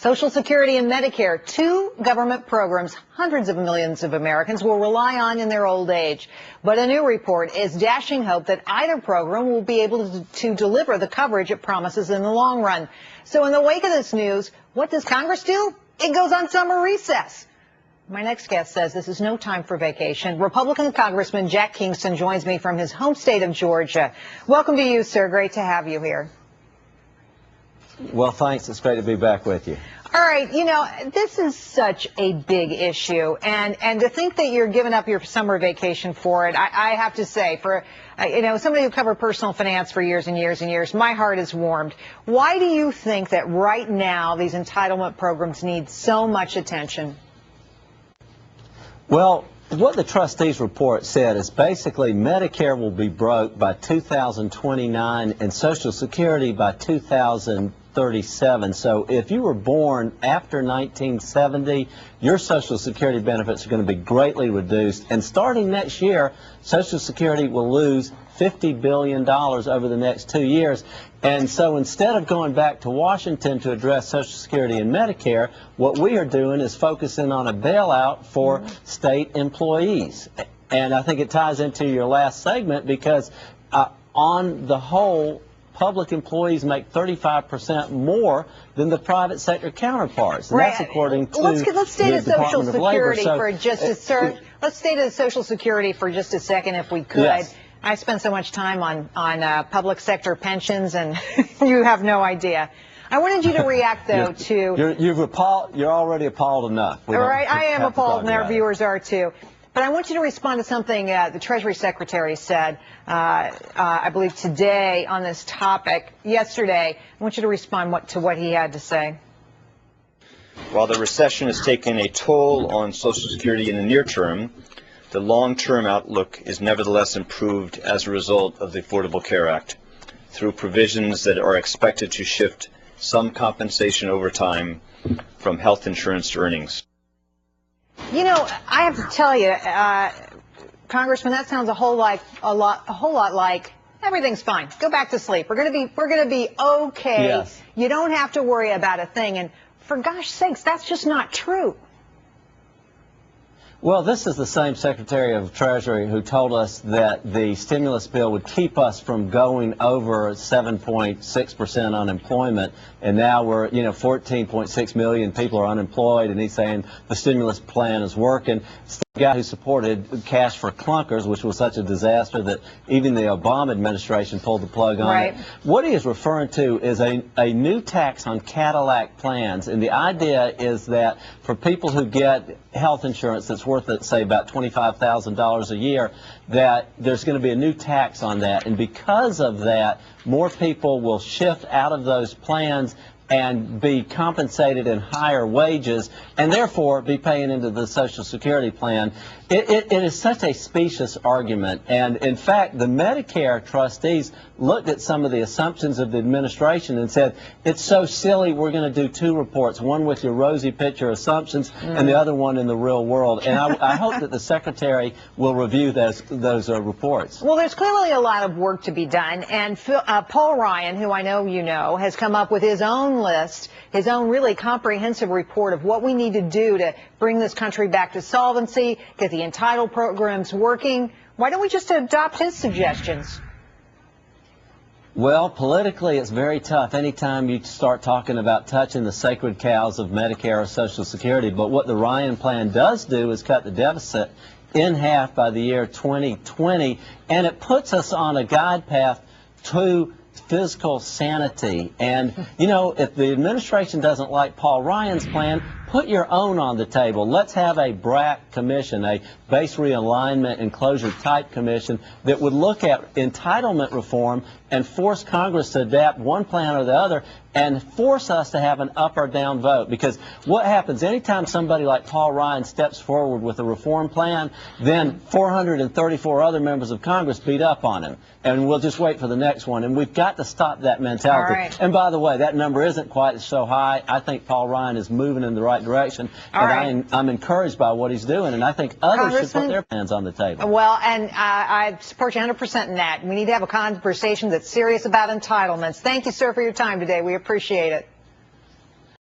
Social Security and Medicare, two government programs hundreds of millions of Americans will rely on in their old age. But a new report is dashing hope that either program will be able to deliver the coverage it promises in the long run. So in the wake of this news, what does Congress do? It goes on summer recess. My next guest says this is no time for vacation. Republican Congressman Jack Kingston joins me from his home state of Georgia. Welcome to you, sir. Great to have you here. Well, thanks. It's great to be back with you. All right. You know, this is such a big issue. And to think that you're giving up your summer vacation for it, I have to say, for, somebody who covered personal finance for years and years and years, my heart is warmed. Why do you think that right now these entitlement programs need so much attention? Well, what the trustees report said is basically Medicare will be broke by 2029 and Social Security by 2037. So if you were born after 1970, your Social Security benefits are going to be greatly reduced. And starting next year, Social Security will lose $50 billion over the next 2 years. And so instead of going back to Washington to address Social Security and Medicare, what we are doing is focusing on a bailout for state employees. And I think it ties into your last segment because on the whole, public employees make 35% more than the private sector counterparts. And that's according to let's stay to Social Security for just a let's stay to Social Security for just a second, if we could. Yes. I spend so much time on public sector pensions, and you have no idea. I wanted you to react, though, You're already appalled enough. All right, I am appalled, and our viewers are too. But I want you to respond to something the Treasury Secretary said, I believe today on this topic. Yesterday, I want you to respond to what he had to say. While the recession has taken a toll on Social Security in the near term, the long-term outlook is nevertheless improved as a result of the Affordable Care Act through provisions that are expected to shift some compensation over time from health insurance to earnings. You know, I have to tell you, Congressman, that sounds a whole lot like everything's fine. Go back to sleep. We're gonna be okay. Yes. You don't have to worry about a thing. And for gosh sakes, that's just not true. Well, this is the same Secretary of Treasury who told us that the stimulus bill would keep us from going over 7.6% unemployment, and now we're, 14.6 million people are unemployed, and he's saying the stimulus plan is working. It's the guy who supported cash for clunkers, which was such a disaster that even the Obama administration pulled the plug on it. What he is referring to is a new tax on Cadillac plans, and the idea is that for people who get health insurance that's worth, say, about $25,000 a year, that there's going to be a new tax on that. And because of that, more people will shift out of those plans and be compensated in higher wages and therefore be paying into the Social Security plan. It is such a specious argument. And in fact, the Medicare trustees looked at some of the assumptions of the administration and said, it's so silly, we're going to do two reports, one with your rosy picture assumptions and the other one in the real world. And I hope that the Secretary will review those reports. Well, there's clearly a lot of work to be done. And Paul Ryan, who I know you know, has come up with his own list, his own really comprehensive report of what we need to do to bring this country back to solvency, get the entitled programs working. Why don't we just adopt his suggestions? Well, politically, it's very tough anytime you start talking about touching the sacred cows of Medicare or Social Security. But what the Ryan plan does do is cut the deficit in half by the year 2020, and it puts us on a guide path to fiscal sanity. And, if the administration doesn't like Paul Ryan's plan, put your own on the table. Let's have a BRAC commission, a base realignment and closure type commission that would look at entitlement reform and force Congress to adapt one plan or the other and force us to have an up or down vote. Because what happens anytime somebody like Paul Ryan steps forward with a reform plan, then 434 other members of Congress beat up on him. And we'll just wait for the next one. And we've got to stop that mentality. All right. And by the way, that number isn't quite so high. I think Paul Ryan is moving in the right direction. And I'm encouraged by what he's doing. And I think others should put their plans on the table. Well, and I support you 100% in that. We need to have a conversation that's serious about entitlements. Thank you, sir, for your time today. We appreciate it.